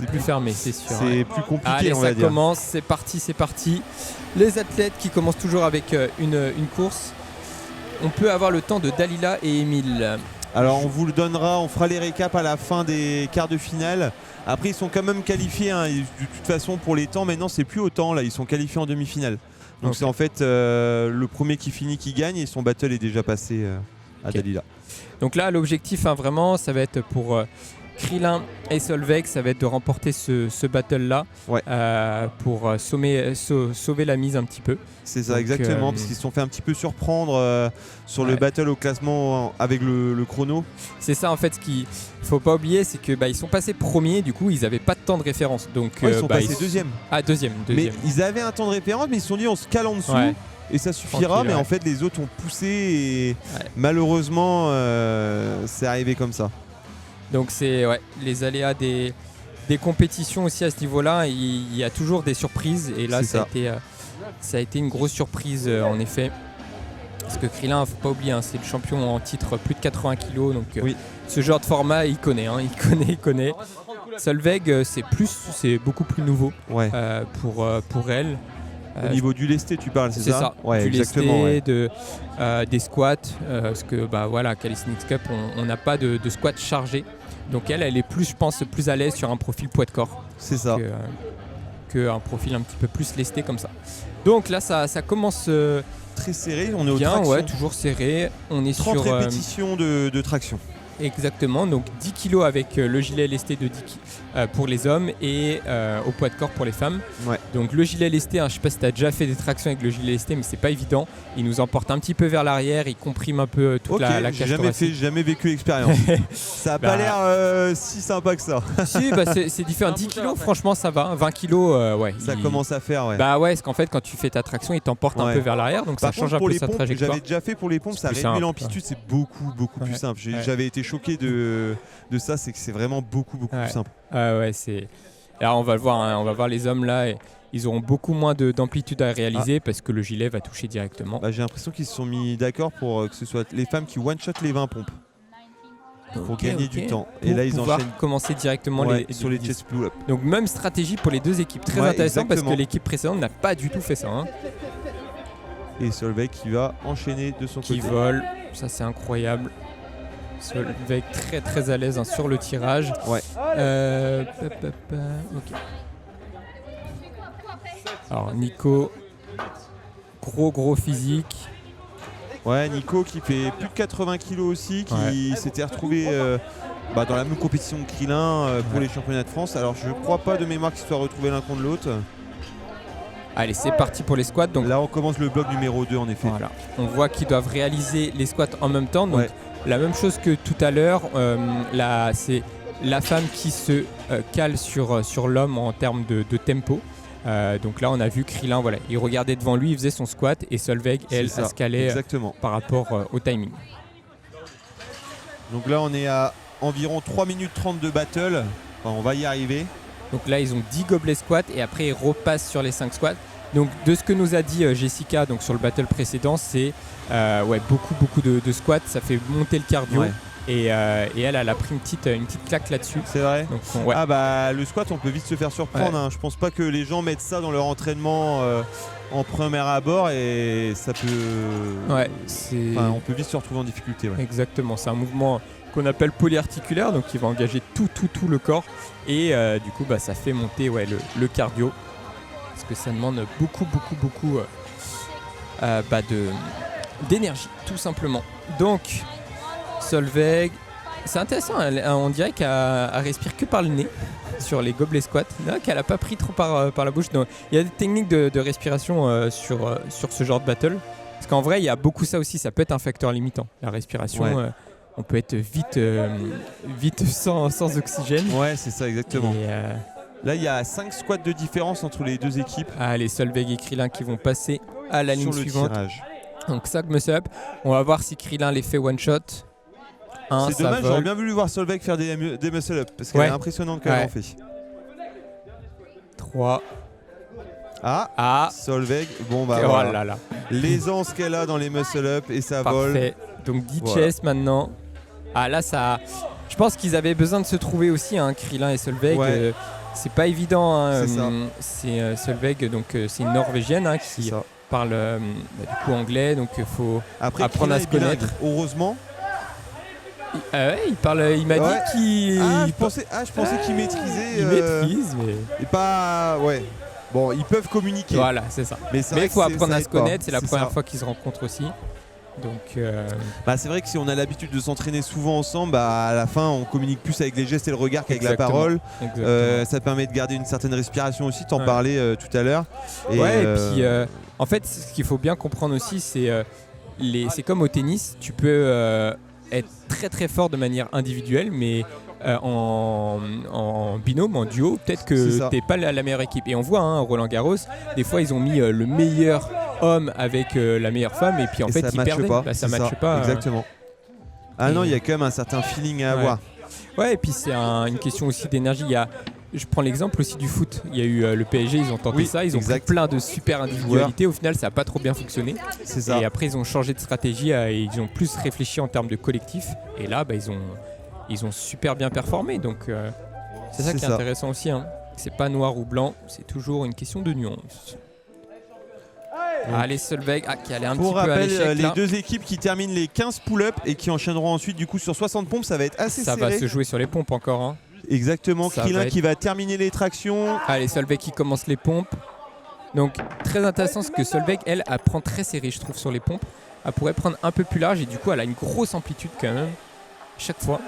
peu plus fermé, c'est sûr. C'est plus compliqué, allez, on va ça dire. commence, c'est parti. Les athlètes qui commencent toujours avec une course. On peut avoir le temps de Dalila et Émile. Alors on vous le donnera, on fera les récaps à la fin des quarts de finale. Après ils sont quand même qualifiés, hein. De toute façon pour les temps maintenant c'est plus autant, là ils sont qualifiés en demi-finale. Donc Okay. c'est en fait le premier qui finit qui gagne et son battle est déjà passé à Okay. Dalila. Donc là l'objectif vraiment ça va être pour Krillin et Solveig, ça va être de remporter ce battle là pour sauver la mise un petit peu. C'est ça, donc, exactement, parce qu'ils se sont fait un petit peu surprendre sur le battle au classement avec le chrono. C'est ça en fait, ce qu'il faut pas oublier, c'est que ils sont passés premiers, du coup ils avaient pas de temps de référence. Donc ils sont passés deuxième. Ah deuxième. Mais ils avaient un temps de référence, mais ils se sont dit on se cale en dessous. Ouais. Et ça suffira, tranquille, mais ouais. en fait les autres ont poussé et malheureusement c'est arrivé comme ça. Donc c'est les aléas des compétitions aussi à ce niveau-là. Il y a toujours des surprises et là ça a été une grosse surprise en effet. Parce que Krillin, faut pas oublier, c'est le champion en titre plus de 80 kg. Donc ce genre de format il connaît, il connaît. Solveig c'est beaucoup plus nouveau pour elle. Au niveau du lesté tu parles, c'est ça? Ouais, du exactement. lesté, des squats, parce que Calisthenics Cup on n'a pas de squat chargé. Donc elle est plus, je pense, plus à l'aise sur un profil poids de corps. C'est ça. Qu'un profil un petit peu plus lesté comme ça. Donc là, ça commence très serré. On est bien, au traction. toujours serré. On est 30 sur répétitions de traction. Exactement. Donc 10 kg avec le gilet lesté de 10 kg pour les hommes et au poids de corps pour les femmes. Ouais. Donc le gilet lesté, je ne sais pas si tu as déjà fait des tractions avec le gilet lesté, mais c'est pas évident. Il nous emporte un petit peu vers l'arrière, il comprime un peu toute la cage thoracique. J'ai jamais vécu l'expérience. Ça a pas l'air si sympa que ça. Si, c'est différent. 10 kg, franchement, ça va. 20 kg, ça commence à faire, parce qu'en fait, quand tu fais ta traction, il t'emporte un peu vers l'arrière, donc ça change un peu sa trajectoire. J'avais déjà fait pour les pompes, ça réduit l'amplitude, c'est beaucoup plus simple. J'avais été choqué de ça, c'est que c'est vraiment beaucoup plus simple. Alors on va le voir, on va voir les hommes là. Ils auront beaucoup moins d'amplitude à réaliser parce que le gilet va toucher directement. J'ai l'impression qu'ils se sont mis d'accord pour que ce soit les femmes qui one-shot les 20 pompes. Pour gagner du temps. Et là, ils enchaînent. Commencer directement sur les chest pull-up. Donc, même stratégie pour les deux équipes. Très intéressant parce que l'équipe précédente n'a pas du tout fait ça. Et Solveig qui va enchaîner de son côté. Qui vole. Ça, c'est incroyable. Solveig très à l'aise sur le tirage. Ouais. Ok. Alors, Nico. Gros physique. Ouais, Nico qui fait plus de 80 kg aussi, qui s'était retrouvé dans la même compétition que Krillin pour les championnats de France. Alors je crois pas de mémoire qu'ils soient retrouvés l'un contre l'autre. Allez, c'est parti pour les squats. Donc là on commence le bloc numéro 2 en effet. Voilà. On voit qu'ils doivent réaliser les squats en même temps. Donc la même chose que tout à l'heure, c'est la femme qui se cale sur l'homme en termes de tempo. Donc là on a vu Krillin, il regardait devant lui, il faisait son squat et Solveig elle se calait par rapport au timing. Donc là on est à environ 3 minutes 30 de battle, on va y arriver. Donc là ils ont 10 gobelets squats et après ils repassent sur les 5 squats. Donc de ce que nous a dit Jessica donc sur le battle précédent, c'est beaucoup de squats, ça fait monter le cardio. Et elle a pris une petite claque là-dessus. C'est vrai. Donc, le squat, on peut vite se faire surprendre. Je pense pas que les gens mettent ça dans leur entraînement en premier abord et ça peut. On peut vite se retrouver en difficulté. Exactement. C'est un mouvement qu'on appelle polyarticulaire, donc qui va engager tout le corps et du coup, ça fait monter le cardio parce que ça demande beaucoup d'énergie, tout simplement. Donc Solveig, c'est intéressant, on dirait qu'elle respire que par le nez sur les gobelets squats, qu'elle n'a pas pris trop par la bouche. Donc, il y a des techniques de respiration sur ce genre de battle, parce qu'en vrai il y a beaucoup ça aussi, ça peut être un facteur limitant, la respiration. On peut être vite sans oxygène. Ouais, c'est ça exactement. Là il y a 5 squats de différence entre les deux équipes. Les Solveig et Krillin qui vont passer à la ligne suivante. Tirage. Donc 5 muscle-up, on va voir si Krillin les fait one-shot. C'est dommage, j'aurais bien voulu voir Solveig faire des muscle-up parce qu'elle est impressionnante quand elle en fait. 3. Solveig, l'aisance qu'elle a dans les muscle-up et ça vole. Parfait. Donc 10 chest maintenant. Là ça. Je pense qu'ils avaient besoin de se trouver aussi, Krillin et Solveig. C'est pas évident, hein, C'est ça. c'est Solveig, donc c'est une Norvégienne hein, qui Ça. parle du coup anglais, donc il faut Après, apprendre à se Krillin est bilingue, connaître. heureusement. Il m'a Ouais. dit qu'il Je pensais qu'il maîtrisait. il maîtrise, mais Et pas. Ouais. Bon, ils peuvent communiquer. voilà, c'est ça. Mais c'est Mais vrai il faut que c'est- apprendre ça à aide se connaître, pas. c'est la C'est première ça. fois qu'ils se rencontrent aussi. Donc Bah, c'est vrai que si on a l'habitude de s'entraîner souvent ensemble, bah, à la fin on communique plus avec les gestes et le regard qu'avec la Exactement. parole. exactement. Ça permet de garder une certaine respiration aussi, t'en Ouais. parlais tout à l'heure. Et puis en fait ce qu'il faut bien comprendre aussi c'est comme au tennis, tu peux être très très fort de manière individuelle mais en binôme, en duo, peut-être C'est que ça. t'es pas la meilleure équipe. Et on voit Roland Garros, des fois ils ont mis le meilleur homme avec la meilleure femme et puis en Et fait ça ils matche perdaient. pas. Bah, ça c'est matche pas. Exactement. Ah Et- non, il y a quand même un certain feeling à Ouais. avoir. Ouais, et puis c'est une question aussi d'énergie. Je prends l'exemple aussi du foot. Il y a eu le PSG, ils ont tenté Oui, ça, ils ont exact. pris plein de super individualités. Au final, ça n'a pas trop bien fonctionné. C'est ça. Et après, ils ont changé de stratégie et ils ont plus réfléchi en termes de collectif. Et là, bah, ils ont super bien performé. Donc, c'est ça C'est qui est ça. intéressant aussi. Hein. C'est pas noir ou blanc, c'est toujours une question de nuance. Allez, Solveig, qui allait un Pour petit peu à rappel, l'échec. les là. deux équipes qui terminent les 15 pull-ups et qui enchaîneront ensuite du coup sur 60 pompes, ça va être assez Ça serré. va se jouer sur les pompes encore. Hein. Exactement, Ça Krillin va être- qui va terminer les tractions. Allez, Solveig qui commence les pompes. Donc, très intéressant parce que Solveig, elle prend très serré, je trouve, sur les pompes. Elle pourrait prendre un peu plus large et du coup, elle a une grosse amplitude quand même, chaque fois.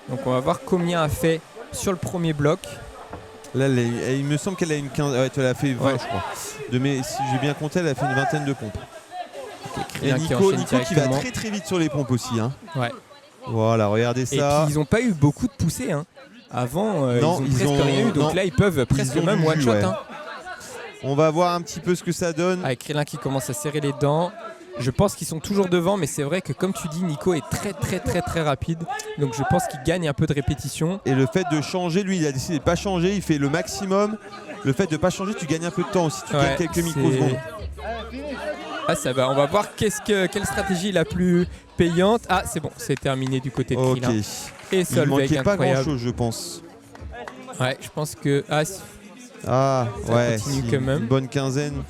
Donc, on va voir combien elle fait sur le premier bloc. Là, il me semble qu'elle a une 15. Ouais, elle a fait 20, Ouais. je crois. Si j'ai bien compté, elle a fait une vingtaine de pompes. Et Krillin qui Nico enchaîne qui va directement. très très vite sur les pompes aussi. Hein. Ouais. Voilà, regardez Et ça. puis, ils n'ont pas eu beaucoup de poussées. Hein. Avant, Non, ils ils ont presque ont- rien eu. Donc non. là, ils peuvent presque ont même du one jus, shot. ouais. Hein. On va voir un petit peu ce que ça donne. Avec Krillin qui commence à serrer les dents. Je pense qu'ils sont toujours devant, mais c'est vrai que comme tu dis, Nico est très très très très rapide. Donc je pense qu'il gagne un peu de répétition. Et le fait de changer, lui, il a décidé de pas changer. Il fait le maximum. Le fait de pas changer, tu gagnes un peu de temps aussi. Tu Ouais, gagnes quelques c'est- microsecondes. Ah ça va, on va voir quelle stratégie est la plus payante. Ah c'est bon, c'est terminé du côté de Ok. Krillin. Et Il Solveig, manquait pas grand incroyable. chose, je pense. Ouais, je pense que... Ah, Ça ouais. continue quand même. Une bonne quinzaine.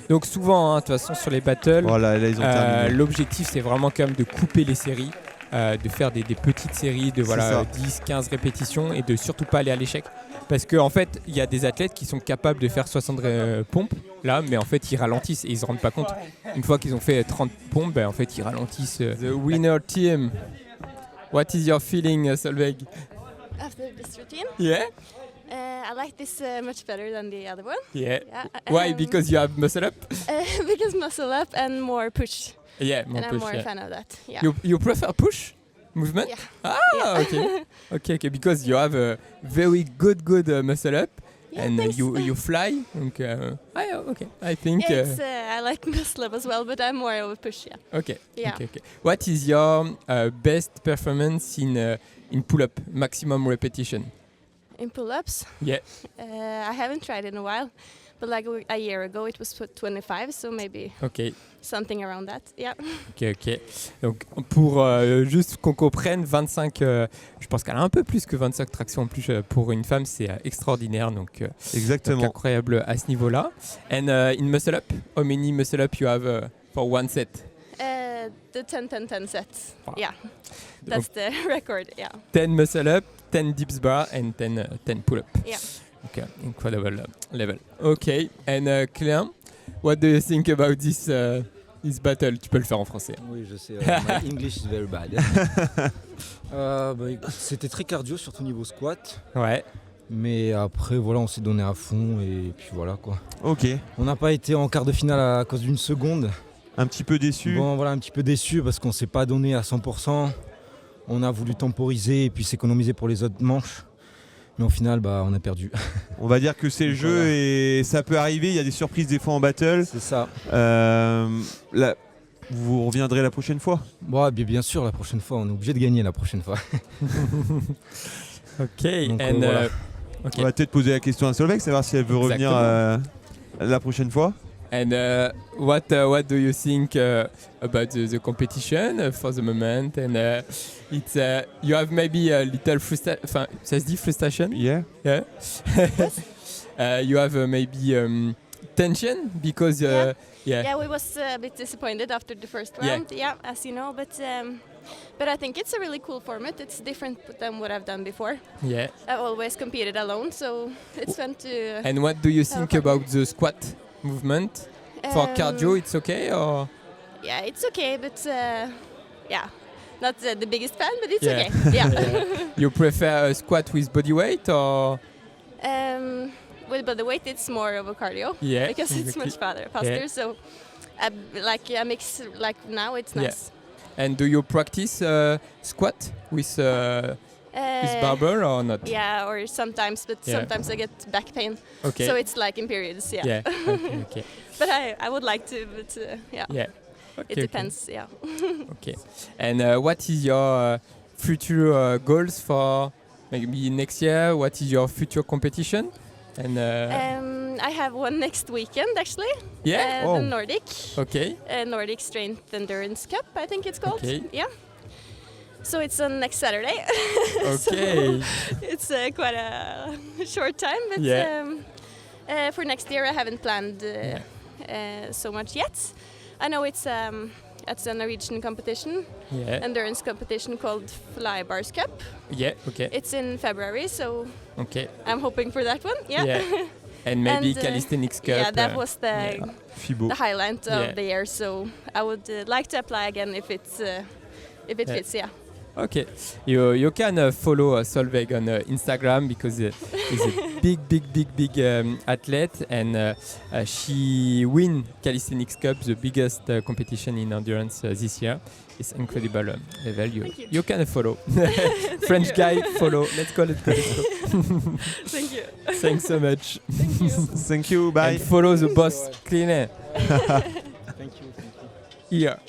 Donc souvent, de toute façon, sur les battles, Voilà, là, ils ont terminé. l'objectif c'est vraiment quand même de couper les séries, de faire des petites séries de ça. 10-15 répétitions et de surtout pas aller à l'échec. Parce qu'en fait, il y a des athlètes qui sont capables de faire 60 pompes, là, mais en fait, ils ralentissent et ils se rendent pas compte. Une fois qu'ils ont fait 30 pompes, en fait, ils ralentissent. The winner team. What is your feeling, Solveig? After this routine, Yeah? I like this much better than the other one. Yeah. Yeah, Why? Because you have muscle up? because muscle up and more push, Yeah, more and I'm push, more yeah. a fan of that. Yeah. You prefer push movement? Yeah. Ah, okay, because you have a very good muscle up Yeah, and thanks. you fly. Donc, okay, I think. Yeah, I like muscle up as well, but I'm more of a push. Yeah. Okay. Yeah. Okay. What is your best performance in pull-up maximum repetition? In pull-ups, Yeah. I haven't tried in a while, but like a year ago it was 25, so maybe Ok. something around that. Yeah. Ok. Donc pour juste qu'on comprenne, 25, je pense qu'elle a un peu plus que 25 tractions en plus pour une femme, c'est extraordinaire. Donc Exactement. incroyable à ce niveau-là. And in muscle up, how many muscle up you have for one set? The 10-10-10 sets. Wow. Yeah. That's the record. Yeah. 10 muscle up, 10 dips bar and 10 pull up. Yeah. Okay, incredible level. Okay, and Clément, what do you think about this battle? Tu peux le faire en français. Oui, je sais. My English is very bad. Écoute, c'était très cardio, surtout niveau squat. Ouais. Mais après, voilà, on s'est donné à fond et puis voilà quoi. Ok. On n'a pas été en quart de finale à cause d'une seconde. Un petit peu déçu. Bon, voilà, un petit peu déçu parce qu'on s'est pas donné à 100%. On a voulu temporiser et puis s'économiser pour les autres manches. Mais au final, on a perdu. On va dire que c'est le jeu Voilà. et ça peut arriver. Il y a des surprises des fois en battle. C'est ça. Là, vous reviendrez la prochaine fois. Bon, bien sûr, la prochaine fois, on est obligé de gagner la prochaine fois. Ok, Donc, and voilà. ok. On va peut-être poser la question à Solveig, savoir si elle veut revenir Exactement. la prochaine fois. And what do you think about the competition for the moment? And it's you have maybe a little frustration. Ça se dit frustration? Yeah. Yeah. You have maybe tension because Yeah. yeah. Yeah, we was a bit disappointed after the first Yeah. round. Yeah, as you know, but I think it's a really cool format. It's different than what I've done before. Yeah. I've always competed alone, so it's fun to. And what do you think Okay. about the squat movement? For cardio, it's okay or? Yeah, it's okay, but yeah, not the biggest fan, but it's Yeah. okay. Yeah. You prefer a squat with body weight or? With the weight, it's more of a cardio. Yeah, Because it's exactly. much faster. Yeah. So, I mix like now. It's Yeah. nice. And do you practice squat with barbell or not? Yeah, or sometimes, but Yeah. sometimes I get back pain. Okay. So it's like in periods. Yeah. Yeah. Okay. But I would like to, but yeah. Yeah. Okay, It depends. Yeah. Okay. And what is your future goals for maybe next year? What is your future competition? And I have one next weekend actually. yeah. Oh. The Nordic. Okay. Nordic Strength Endurance Cup, I think it's called. Okay. Yeah. So it's on next Saturday. Okay. It's quite a short time, but Yeah. for next year I haven't planned Yeah. so much yet. I know it's a Norwegian competition, Yeah. endurance competition called Fly Bars Cup. Yeah. Okay. It's in February, so Okay. I'm hoping for that one. Yeah. Yeah. And maybe And, Calisthenics Cup. Yeah, that was the yeah. FIBO. the highlight Yeah. of the year. So I would like to apply again if it Yeah. fits. Yeah. Okay, you can follow Solveig on Instagram because he's a big athlete and she win Calisthenics Cup, the biggest competition in endurance this year. It's incredible level. Thank you. You can follow. French guy follow. Let's go. Thank you. Thanks so much. Thank you. Thank you. Bye. And follow the boss cleaner Thank you. here.